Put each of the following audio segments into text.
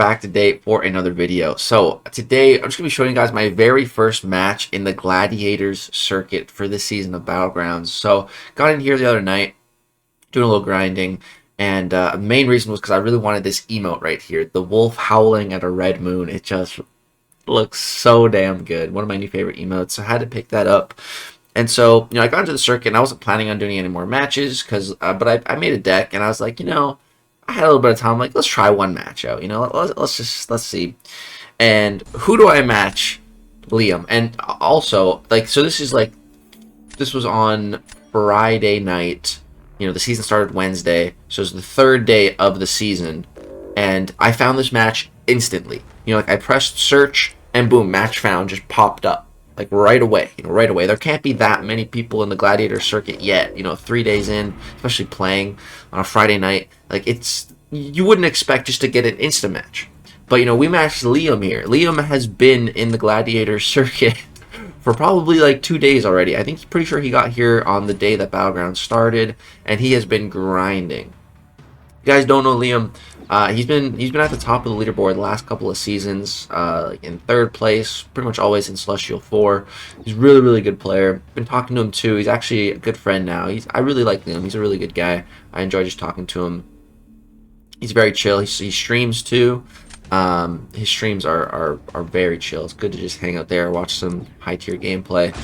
back to date for another video. So today I'm just gonna be showing you guys my very first match in the Gladiators circuit for this season of Battlegrounds. So got in here the other night, doing a little grinding, and main reason was because I really wanted this emote right here, the wolf howling at a red moon. It just looks so damn good. One of my new favorite emotes. So I had to pick that up. And so, I got into the circuit and I wasn't planning on doing any more matches because, but I made a deck and I was like, I had a little bit of time. I'm like, let's try one match out. Let's see. And who do I match? Liam. And also, so this was on Friday night. The season started Wednesday, so it's the third day of the season, and I found this match instantly. I pressed search and boom, match found just popped up. Right away, right away. There can't be that many people in the Gladiator circuit yet, 3 days in, especially playing on a Friday night. You wouldn't expect just to get an instant match. But, we matched Liam here. Liam has been in the Gladiator circuit for probably 2 days already. I think he's pretty sure he got here on the day that Battlegrounds started, and he has been grinding. If you guys don't know Liam, he's been at the top of the leaderboard the last couple of seasons, in third place, pretty much always in Celestial 4. He's a really, really good player. Been talking to him too. He's actually a good friend now. I really like Liam. He's a really good guy. I enjoy just talking to him. He's very chill. He streams too. His streams are very chill. It's good to just hang out there, watch some high tier gameplay.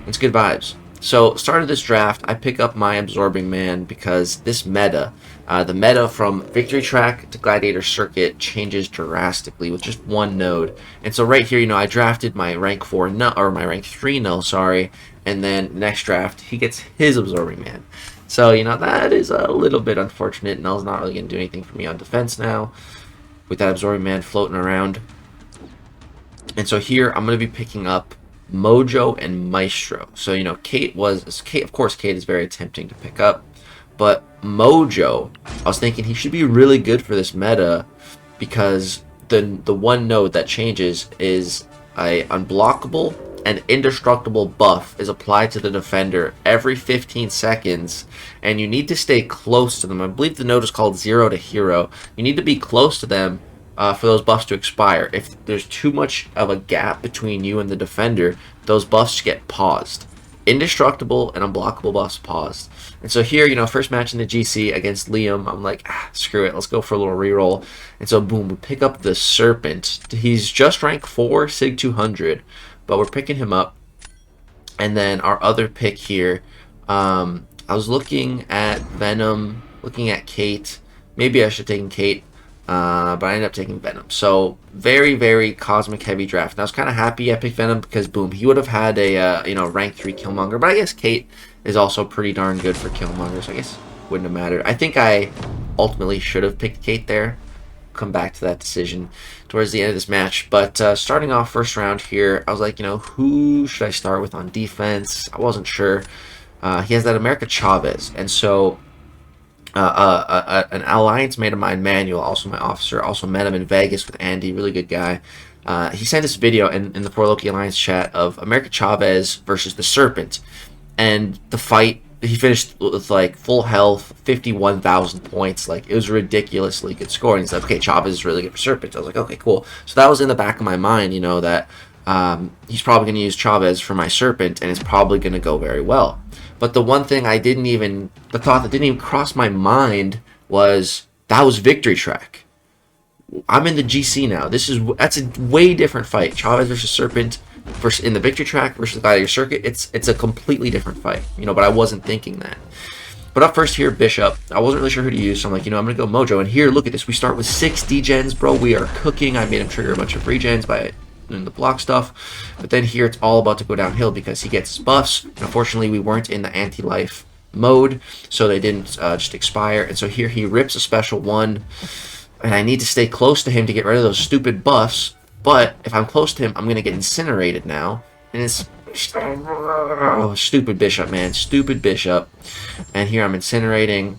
It's good vibes. So, started this draft, I pick up my Absorbing Man because this meta, the meta from Victory Track to Gladiator Circuit changes drastically with just one node. And so right here, I drafted my rank 4 null, or my rank 3 null, sorry, and then next draft, he gets his Absorbing Man. So, that is a little bit unfortunate. Null's not really going to do anything for me on defense now, with that Absorbing Man floating around. And so here, I'm going to be picking up Mojo and Maestro. So, Kate, of course, Kate is very tempting to pick up, but Mojo, I was thinking he should be really good for this meta because the one node that changes is a Unblockable and Indestructible buff is applied to the defender every 15 seconds, and you need to stay close to them. I believe the node is called 0 to Hero. You need to be close to them for those buffs to expire. If there's too much of a gap between you and the defender, those buffs get paused. Indestructible and Unblockable buffs paused. And so here, first match in the GC against Liam, I'm like, screw it, let's go for a little reroll. And so boom, we pick up the Serpent. He's just rank 4, Sig 200, but we're picking him up. And then our other pick here, I was looking at Venom, looking at Kate. Maybe I should have taken Kate. But I ended up taking Venom. So very, very cosmic heavy draft. And I was kind of happy I picked Venom because boom, he would have had a rank 3 Killmonger. But I guess Kate is also pretty darn good for Killmonger, so I guess it wouldn't have mattered. I think I ultimately should have picked Kate there. Come back to that decision towards the end of this match. But starting off first round here, I was like, who should I start with on defense? I wasn't sure. He has that America Chavez, and so an alliance mate of mine, Manuel, also my officer, also met him in Vegas with Andy, really good guy. He sent this video in the 4Loki Alliance chat of America Chavez versus the Serpent, and the fight, he finished with full health, 51,000 points. It was a ridiculously good score. And he's like, okay, Chavez is really good for Serpent. I was like, okay, cool. So that was in the back of my mind, that he's probably going to use Chavez for my Serpent, and it's probably going to go very well. But the one thing the thought that didn't even cross my mind was that was Victory Track. I'm in the GC now. That's a way different fight. Chavez versus Serpent in the Victory Track versus the Gladiator Circuit. It's a completely different fight. But I wasn't thinking that. But up first here, Bishop. I wasn't really sure who to use, so I'm like, I'm gonna go Mojo. And here, look at this. We start with 6 degens, bro. We are cooking. I made him trigger a bunch of regens by doing the block stuff, but then here it's all about to go downhill because he gets his buffs, and unfortunately we weren't in the anti-life mode, so they didn't just expire. And so here he rips a special one, and I need to stay close to him to get rid of those stupid buffs, but if I'm close to him, I'm gonna get incinerated now, and it's stupid Bishop, man, stupid Bishop. And here I'm incinerating.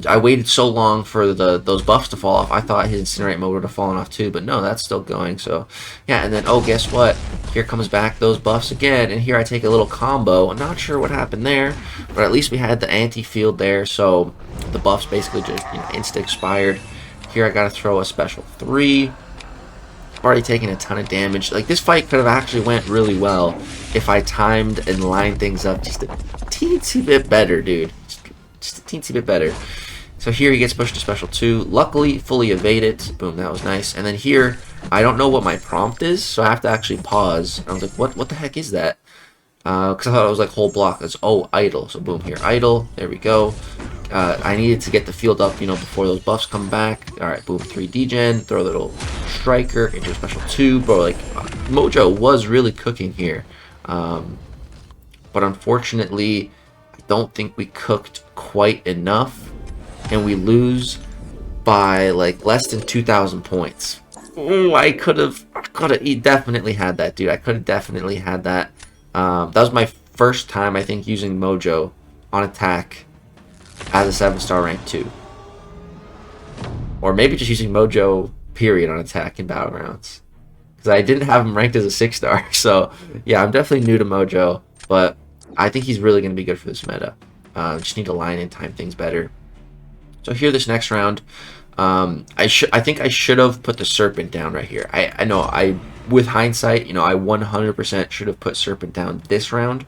I waited so long for those buffs to fall off. I thought his incinerate mode would have fallen off too, but no, that's still going. So yeah, and then guess what? Here comes back those buffs again, and here I take a little combo. I'm not sure what happened there, but at least we had the anti-field there, so the buffs basically just insta expired. Here I gotta throw a special 3. Already taking a ton of damage. Like, this fight could have actually went really well if I timed and lined things up just a teensy bit better, dude. Just a teensy bit better. So here he gets pushed to special 2. Luckily, fully evade it. Boom, that was nice. And then here, I don't know what my prompt is, so I have to actually pause. I was like, what the heck is that? Because I thought it was like whole block. It's, oh, idle. So boom, here, idle. There we go. I needed to get the field up, you know, before those buffs come back. Alright, boom, 3 degen. Throw a little striker into a special 2. Bro, like, Mojo was really cooking here. But unfortunately, I don't think we cooked quite enough. And we lose by, like, less than 2,000 points. Oh, I could have definitely had that, dude. I could have definitely had that. That was my first time, I think, using Mojo on attack as a 7-star rank 2. Or maybe just using Mojo, period, on attack in Battlegrounds. Because I didn't have him ranked as a 6-star. So, yeah, I'm definitely new to Mojo. But I think he's really going to be good for this meta. Just need to line and time things better. So here, this next round, I think I should have put the Serpent down right here. I know, with hindsight, you know, I 100% should have put Serpent down this round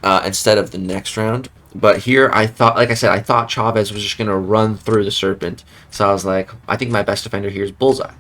instead of the next round. But here, I thought, like I said, I thought Chavez was just going to run through the Serpent. So I was like, I think my best defender here is Bullseye.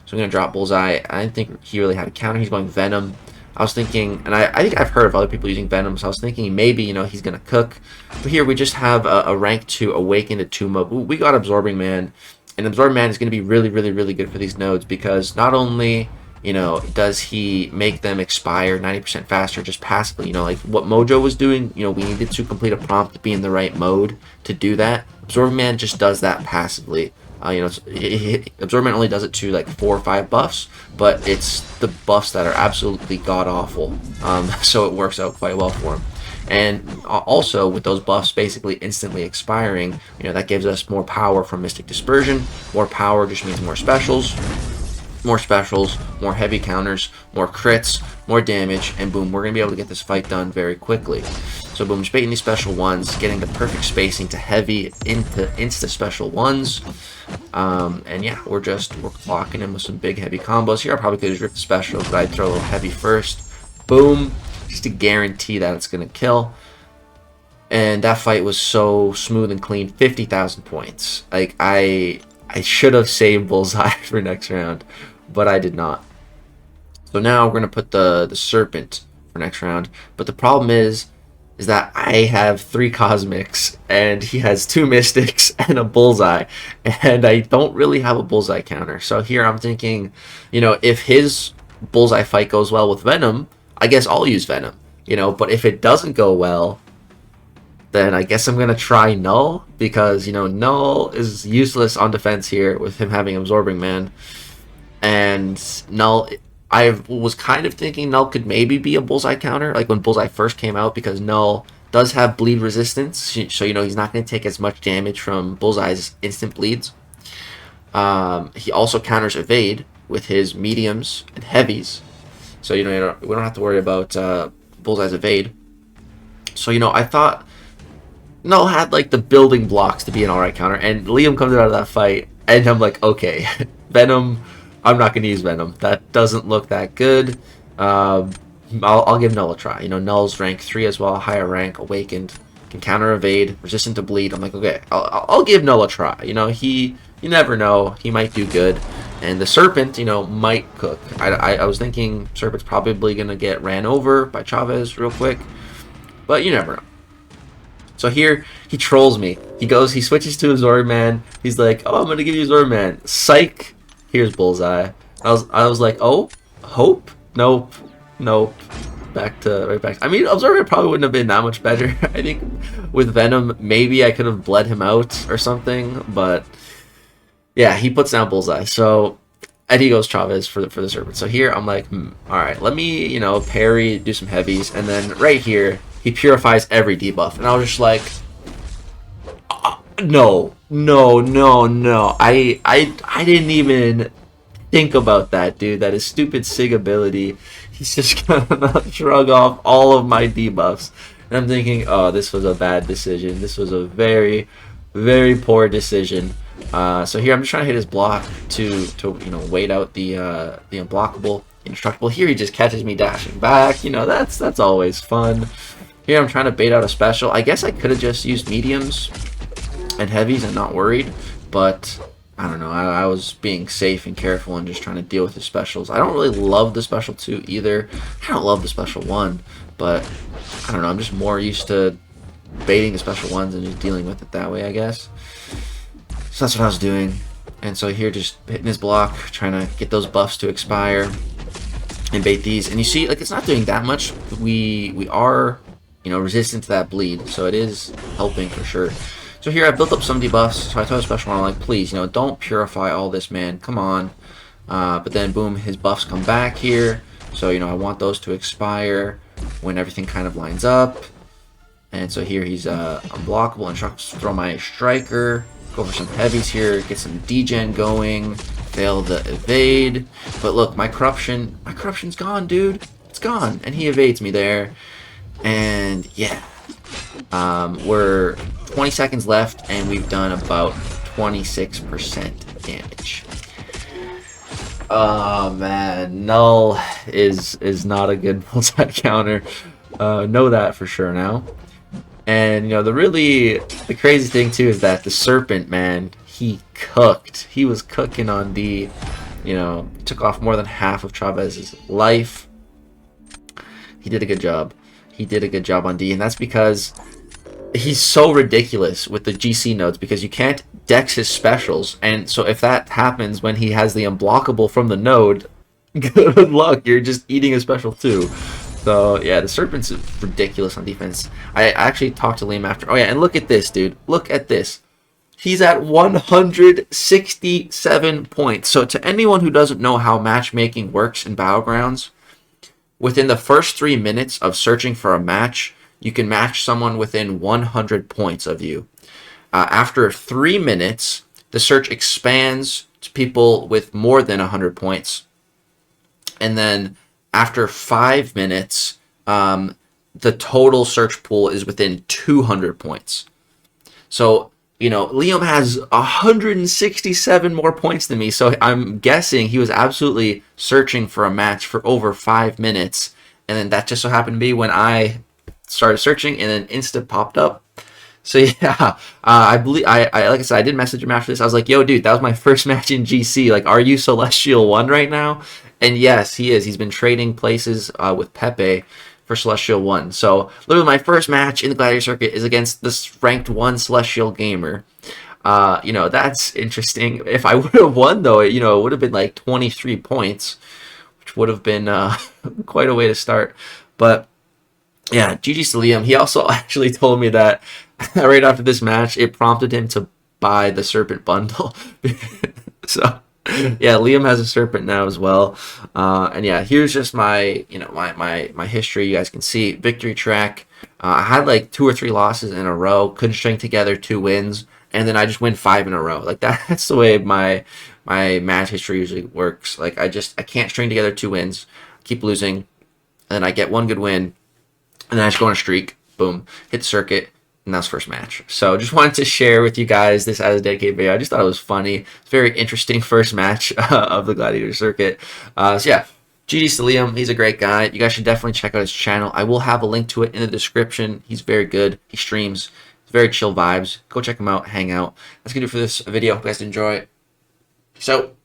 So I'm going to drop Bullseye. I didn't think he really had a counter. He's going Venom. I was thinking, and I think I've heard of other people using Venom, so I was thinking maybe, you know, he's going to cook. But here we just have a rank 2 Awakened Attuma. We got Absorbing Man, and Absorbing Man is going to be really, really, really good for these nodes because not only, you know, does he make them expire 90% faster just passively, you know, like what Mojo was doing, you know, we needed to complete a prompt to be in the right mode to do that. Absorbing Man just does that passively. You know, Absorbment only does it to like 4 or 5 buffs, but it's the buffs that are absolutely god-awful. So it works out quite well for him. And also, with those buffs basically instantly expiring, you know, that gives us more power from Mystic Dispersion. More power just means more specials. More specials, more heavy counters, more crits, more damage, and boom, we're going to be able to get this fight done very quickly. So boom, just baiting these special ones, getting the perfect spacing to heavy into insta special ones. And yeah, we're clocking in with some big heavy combos. Here I probably could have ripped the special, but I'd throw a little heavy first. Boom, just to guarantee that it's going to kill. And that fight was so smooth and clean, 50,000 points. Like, I should have saved Bullseye for next round, but I did not. So now we're going to put the Serpent for next round. But the problem is that I have 3 Cosmics, and he has 2 Mystics and a Bullseye, and I don't really have a Bullseye counter. So here I'm thinking, you know, if his Bullseye fight goes well with Venom, I guess I'll use Venom, you know, but if it doesn't go well, then I guess I'm going to try Null, because, you know, Null is useless on defense here with him having Absorbing Man. And Null, I was kind of thinking Null could maybe be a Bullseye counter, like when Bullseye first came out, because Null does have bleed resistance, so, you know, he's not going to take as much damage from Bullseye's instant bleeds. He also counters evade with his mediums and heavies, so, you know, we don't have to worry about Bullseye's evade. So, you know, I thought Null had like the building blocks to be an alright counter, and Liam comes out of that fight, and I'm like, okay, Venom, I'm not going to use Venom. That doesn't look that good. I'll give Null a try. You know, Null's rank 3 as well, higher rank, Awakened, can counter evade, resistant to bleed. I'm like, okay, I'll give Null a try. You know, you never know, he might do good. And the Serpent, you know, might cook. I was thinking Serpent's probably going to get ran over by Chavez real quick, but you never know. So here, he trolls me. He switches to Absorbing Man. He's like, oh, I'm going to give you Absorbing Man. Psych. Here's Bullseye. I was like, oh, hope? Nope. Right back. I mean, Absorbing probably wouldn't have been that much better. I think with Venom, maybe I could have bled him out or something. But yeah, he puts down Bullseye. So, and he goes Chavez for the Serpent. So here, I'm like, all right, let me, you know, parry, do some heavies, and then right here, he purifies every debuff, and I was just like, no. I didn't even think about that, dude. That is stupid Sig ability. He's just gonna shrug off all of my debuffs. And I'm thinking, oh, this was a bad decision. This was a very, very poor decision. So here I'm just trying to hit his block to you know, wait out the unblockable, indestructible. Here he just catches me dashing back. You know, that's always fun. Here I'm trying to bait out a special. I guess I could have just used mediums and heavies and not worried, but I don't know. I was being safe and careful and just trying to deal with the specials. I don't really love the special 2 either. I don't love the special 1, but I don't know. I'm just more used to baiting the special 1s and just dealing with it that way, I guess. So that's what I was doing. And so here, just hitting his block, trying to get those buffs to expire and bait these. And you see, like, it's not doing that much. We are, you know, resistant to that bleed, so it is helping for sure. So here I built up some debuffs, so I told a special one, I'm like, please, you know, don't purify all this, man. Come on. But then, boom, his buffs come back here. So, you know, I want those to expire when everything kind of lines up. And so here he's unblockable, and throw my striker. Go for some heavies here, get some degen going. Fail the evade. But look, my corruption's gone, dude. It's gone. And he evades me there. And yeah. We're 20 seconds left, and we've done about 26% damage. Oh man, null is not a good multi-counter. Know that for sure now. And you know, the crazy thing too is that the Serpent, man, he cooked. He was cooking on D. You know, took off more than half of Chavez's life. He did a good job. He did a good job on D, and that's because he's so ridiculous with the GC nodes, because you can't dex his specials, and so if that happens when he has the unblockable from the node, good luck, you're just eating a special too. So yeah, the Serpent's ridiculous on defense. I actually talked to Liam after. Oh yeah, and look at this, dude. Look at this. He's at 167 points. So to anyone who doesn't know how matchmaking works in Battlegrounds, within the first 3 minutes of searching for a match, you can match someone within 100 points of you. After 3 minutes, the search expands to people with more than 100 points. And then after 5 minutes, the total search pool is within 200 points. So, you know, Liam has 167 more points than me. So I'm guessing he was absolutely searching for a match for over 5 minutes. And then that just so happened to be when I started searching, and then Insta popped up. So yeah, I believe like I said, I did message him after this. I was like, yo, dude, that was my first match in GC. Like, are you Celestial 1 right now? And yes, he is. He's been trading places with Pepe for Celestial 1. So literally my first match in the Gladiator circuit is against this ranked 1 Celestial gamer. You know, that's interesting. If I would have won, though, you know, it would have been like 23 points, which would have been quite a way to start. But yeah, GG's to Liam. He also actually told me that right after this match, it prompted him to buy the Serpent bundle. So yeah, Liam has a Serpent now as well. And yeah, here's just my, you know, my history. You guys can see victory track. I had like 2 or 3 losses in a row, couldn't string together 2 wins, and then I just win 5 in a row. Like that's the way my match history usually works. Like I can't string together 2 wins, keep losing, and then I get 1 good win, and then I just go on a streak, boom, hit the circuit, and that's first match. So just wanted to share with you guys this as a dedicated video. I just thought it was funny. It's a very interesting first match of the Gladiator circuit. So yeah, GG's to Liam. He's a great guy. You guys should definitely check out his channel. I will have a link to it in the description. He's very good. He streams. It's very chill vibes. Go check him out. Hang out. That's going to do it for this video. Hope you guys enjoy. Peace out.